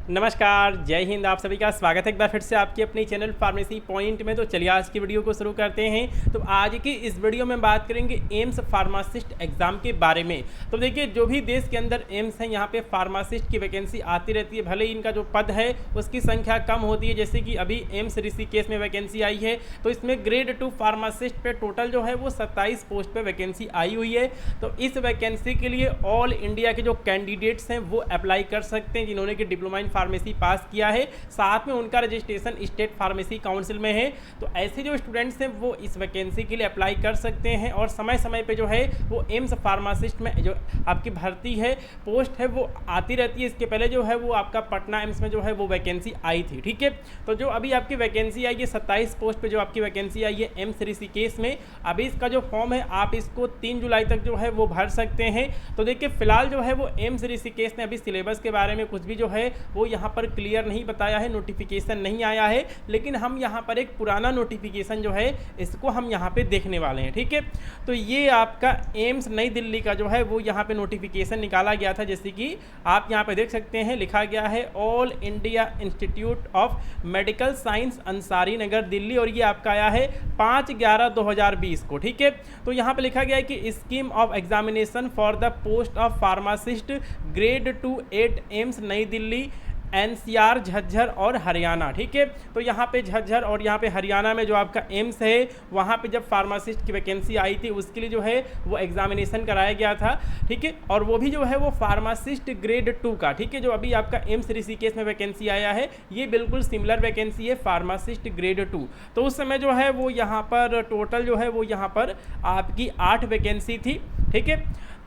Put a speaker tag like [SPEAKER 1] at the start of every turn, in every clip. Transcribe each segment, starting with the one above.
[SPEAKER 1] नमस्कार, जय हिंद। आप सभी का स्वागत है एक बार फिर से आपके अपने चैनल फार्मेसी पॉइंट में। तो चलिए आज की वीडियो को शुरू करते हैं। तो आज की इस वीडियो में बात करेंगे एम्स फार्मासिस्ट एग्जाम के बारे में। तो देखिए, जो भी देश के अंदर एम्स है, यहाँ पे फार्मासिस्ट की वैकेंसी आती रहती है। भले ही इनका जो पद है उसकी संख्या कम होती है, जैसे कि अभी एम्स ऋषिकेश में वैकेंसी आई है, तो इसमें ग्रेड 2 फार्मासिस्ट पे टोटल जो है वो 27 पोस्ट पे वैकेंसी आई हुई है। तो इस वैकेंसी के लिए ऑल इंडिया के जो कैंडिडेट्स हैं वो अप्लाई कर सकते हैं, जिन्होंने कि डिप्लोमा इन फार्मेसी पास किया है, साथ में उनका रजिस्ट्रेशन स्टेट फार्मेसी काउंसिल में है। तो ऐसे जो स्टूडेंट्स हैं वो इस वैकेंसी के लिए अप्लाई कर सकते हैं और समय समय पे जो है वो एम्स फार्मासिस्ट में जो आपकी भर्ती है, पोस्ट है, वो आती रहती है। इसके पहले जो है वो आपका पटना एम्स में जो है वो वैकेंसी आई थी। ठीक है, तो जो अभी आपकी वैकेंसी आई है 27 पोस्ट पे जो आपकी वैकेंसी आई है एम्स ऋषिकेश में, अभी इसका जो फॉर्म है आप इसको 3 जुलाई तक जो है वो भर सकते हैं। तो देखिए, फिलहाल जो है वो एम्स ऋषिकेश ने अभी सिलेबस के बारे में कुछ भी जो है वो यहाँ पर क्लियर नहीं बताया है, नोटिफिकेशन नहीं आया है, लेकिन हम यहाँ पर एक पुराना नोटिफिकेशन जो है इसको हम यहाँ पे देखने वाले हैं। ठीक है, तो ये आपका एम्स नई दिल्ली का जो है वो यहाँ पे नोटिफिकेशन निकाला गया था, जैसे कि आप यहाँ पे देख सकते हैं, लिखा गया है all India institute of medical science Ansari Nagar Delhi, और ये आपका आया है 5/11/2020 को। ठीक है, तो यहाँ पे लिखा गया है कि scheme of examination for the post of pharmacist grade 2 8 AIIMS नई दिल्ली एनसीआर झज्जर और हरियाणा। ठीक है, तो यहाँ पे झज्जर और यहाँ पे हरियाणा में जो आपका एम्स है वहाँ पे जब फार्मासिस्ट की वैकेंसी आई थी उसके लिए जो है वो एग्जामिनेशन कराया गया था। ठीक है, और वो भी जो है वो फार्मासिस्ट ग्रेड 2 का। ठीक है, जो अभी आपका एम्स ऋषिकेश में वैकेंसी आया है ये बिल्कुल सिमिलर वैकेंसी है, फार्मासिस्ट ग्रेड 2। तो उस समय जो है वो यहाँ पर टोटल जो है वो यहाँ पर आपकी 8 वैकेंसी थी। ठीक है,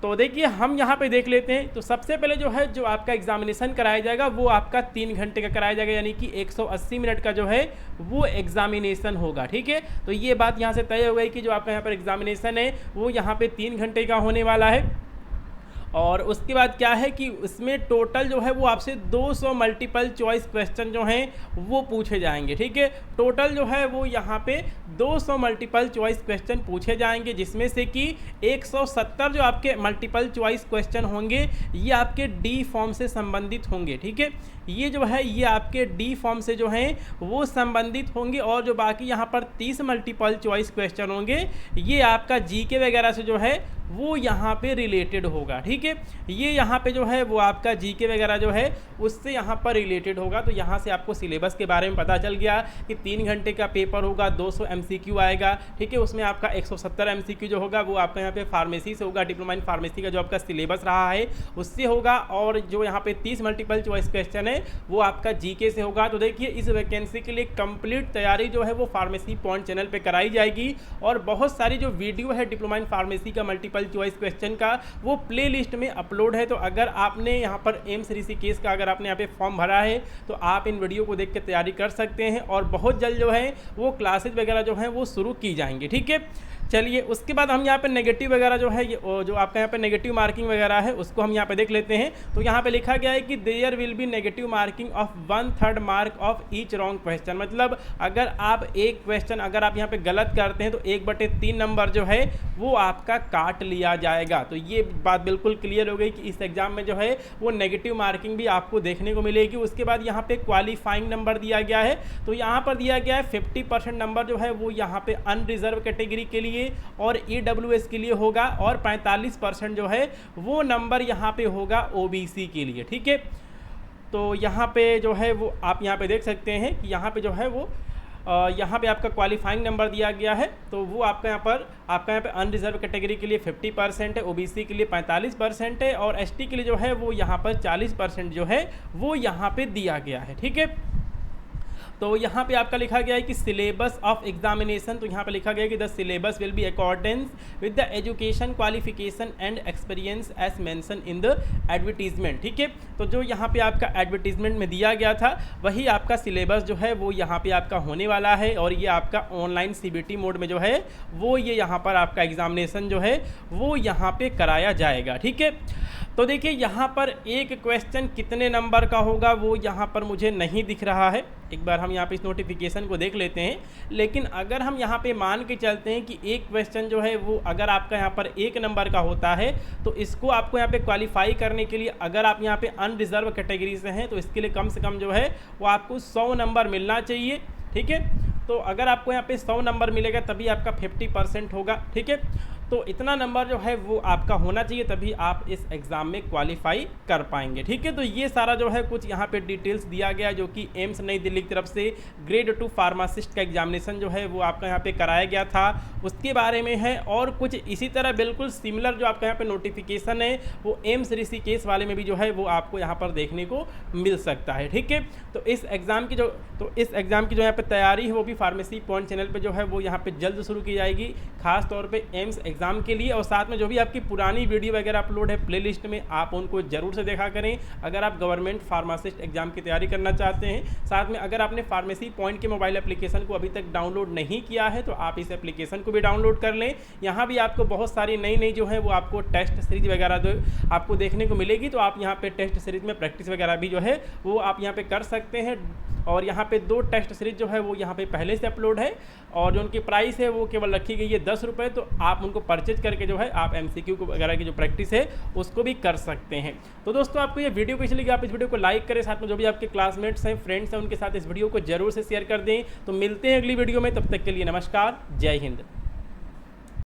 [SPEAKER 1] तो देखिए हम यहाँ पे देख लेते हैं। तो सबसे पहले जो है जो आपका एग्जामिनेशन कराया जाएगा वो आपका 3 घंटे का कराया जाएगा, यानी कि 180 मिनट का जो है वो एग्जामिनेशन होगा। ठीक है, तो ये बात यहाँ से तय हो गई कि जो आपका यहाँ पर एग्जामिनेशन है वो यहाँ पे 3 घंटे का होने वाला है। और उसके बाद क्या है कि उसमें टोटल जो है वो आपसे 200 मल्टीपल चॉइस क्वेश्चन जो हैं वो पूछे जाएंगे। ठीक है, टोटल जो है वो यहाँ पे 200 मल्टीपल चॉइस क्वेश्चन पूछे जाएंगे, जिसमें से कि 170 जो आपके मल्टीपल चॉइस क्वेश्चन होंगे ये आपके डी फॉर्म से संबंधित होंगे। ठीक है, ये जो है ये आपके डी फॉर्म से जो हैं वो संबंधित होंगे, और जो बाकी यहाँ पर 30 मल्टीपल चॉइस क्वेश्चन होंगे ये आपका जीके वगैरह से जो है वो यहाँ पे रिलेटेड होगा। ठीक है, ये यहाँ पे जो है वो आपका जीके वगैरह जो है उससे यहाँ पर रिलेटेड होगा। तो यहाँ से आपको सिलेबस के बारे में पता चल गया कि 3 घंटे का पेपर होगा, 200 MCQ आएगा। ठीक है, उसमें आपका 170 MCQ जो होगा वो आपका यहाँ पे फार्मेसी से होगा, डिप्लोमा इन फार्मेसी का जो आपका सिलेबस रहा है उससे होगा, और जो यहाँ पे 30 मल्टीपल चॉइस क्वेश्चन है वो आपका जीके से होगा। तो देखिए, इस वैकेंसी के लिए कंप्लीट तैयारी जो है वो फार्मेसी पॉइंट चैनल पे कराई जाएगी, और बहुत सारी जो वीडियो है डिप्लोमा इन फार्मेसी का मल्टीपल चॉइस क्वेश्चन का वो प्ले लिस्ट में अपलोड है। तो अगर आपने यहाँ पर एम्स ऋषिकेश का अगर आपने यहाँ पे फॉर्म भरा है तो आप इन वीडियो को देख के तैयारी कर सकते हैं, और बहुत जल्द जो है वो क्लासेज वगैरह जो हैं वो शुरू की जाएंगी। ठीक है, चलिए उसके बाद हम यहाँ पे नेगेटिव वगैरह जो है जो आपका यहाँ पे नेगेटिव मार्किंग वगैरह है उसको हम यहाँ पे देख लेते हैं। तो यहाँ पे लिखा गया है कि there will be negative marking of 1/3 mark of each wrong question. मतलब अगर आप एक क्वेश्चन अगर आप यहाँ पे गलत करते हैं तो 1/3 नंबर जो है वो आपका काट लिया जाएगा। तो ये बात बिल्कुल क्लियर हो गई कि इस एग्जाम में जो है वो नेगेटिव मार्किंग भी आपको देखने को मिलेगी। उसके बाद यहाँ पे क्वालिफाइंग नंबर दिया गया है, तो यहाँ पर दिया गया है 50% नंबर जो है वो यहाँ पे अनरिजर्व कैटेगरी के लिए और EWS के लिए होगा, और 45% जो है वो नंबर यहाँ पे होगा OBC के लिए। ठीक है, तो यहाँ पे जो है वो आप यहाँ पे देख सकते हैं कि यहाँ पे जो है वो यहाँ पे आपका क्वालिफाइंग नंबर दिया गया है, तो वो आपका यहाँ पे अनरिजर्व कैटेगरी के लिए 50% है, OBC के लिए 45% है, और ST के लिए जो है वो यहाँ पर 40% जो है वो यहाँ पे दिया गया है। ठीक है, तो यहाँ पे आपका लिखा गया है कि सिलेबस ऑफ एग्जामिनेशन, तो यहाँ पे लिखा गया है कि the syllabus will be accordance with the education qualification and experience as mention in the advertisement. ठीक है, तो जो यहाँ पे आपका एडवर्टीजमेंट में दिया गया था वही आपका सिलेबस जो है वो यहाँ पे आपका होने वाला है, और ये आपका ऑनलाइन CBT मोड में जो है वो ये यहाँ पर आपका एग्जामिनेशन जो है वो यहाँ पे कराया जाएगा। ठीक है, तो देखिए यहाँ पर एक क्वेश्चन कितने नंबर का होगा वो यहाँ पर मुझे नहीं दिख रहा है। एक बार हम यहाँ पे इस नोटिफिकेशन को देख लेते हैं। लेकिन अगर हम यहाँ पे मान के चलते हैं कि एक क्वेश्चन जो है वो अगर आपका यहाँ पर 1 नंबर का होता है तो इसको आपको यहाँ पे क्वालिफाई करने के लिए अगर आप यहाँ पे अनरिजर्व कैटेगरी से हैं तो इसके लिए कम से कम जो है वो आपको 100 नंबर मिलना चाहिए। ठीक है, तो अगर आपको यहाँ पे 100 नंबर मिलेगा तभी आपका 50% होगा। ठीक है, तो इतना नंबर जो है वो आपका होना चाहिए तभी आप इस एग्ज़ाम में क्वालिफाई कर पाएंगे। ठीक है, तो ये सारा जो है कुछ यहाँ पे डिटेल्स दिया गया जो कि एम्स नई दिल्ली की तरफ से ग्रेड 2 फार्मासिस्ट का एग्जामिनेशन जो है वो आपका यहाँ पे कराया गया था उसके बारे में है। और कुछ इसी तरह बिल्कुल सिमिलर जो आपका यहाँ पे नोटिफिकेशन है वो एम्स ऋषिकेश वाले में भी जो है वो आपको यहाँ पर देखने को मिल सकता है। ठीक है, तो इस एग्ज़ाम की जो यहाँ पे तैयारी है वो भी फार्मेसी पॉइंट चैनल पर जो है वो यहाँ पर जल्द शुरू की जाएगी, खास तौर पर एम्स एग्जाम के लिए। और साथ में जो भी आपकी पुरानी वीडियो वगैरह अपलोड है प्लेलिस्ट में आप उनको जरूर से देखा करें अगर आप गवर्नमेंट फार्मासिस्ट एग्जाम की तैयारी करना चाहते हैं। साथ में अगर आपने फार्मेसी पॉइंट के मोबाइल एप्लीकेशन को अभी तक डाउनलोड नहीं किया है तो आप इस एप्लीकेशन को भी डाउनलोड कर लें। यहाँ भी आपको बहुत सारी नई जो है वो आपको टेस्ट सीरीज वगैरह जो आपको देखने को मिलेगी, तो आप यहाँ पे टेस्ट सीरीज में प्रैक्टिस वगैरह भी जो है वो आप यहाँ पे कर सकते हैं। और यहाँ पे 2 टेस्ट सीरीज जो है वो यहाँ पे पहले से अपलोड है और जो उनकी प्राइस है वो केवल रखी गई है 10 रुपये। तो आप उनको परचेज करके जो है आप MCQ वगैरह की जो प्रैक्टिस है उसको भी कर सकते हैं। तो दोस्तों आपको ये वीडियो कैसी लगी आप इस वीडियो को लाइक करें, साथ में जो भी आपके क्लासमेट्स हैं फ्रेंड्स हैं उनके साथ इस वीडियो को जरूर से शेयर कर दें। तो मिलते हैं अगली वीडियो में, तब तक के लिए नमस्कार, जय हिंद।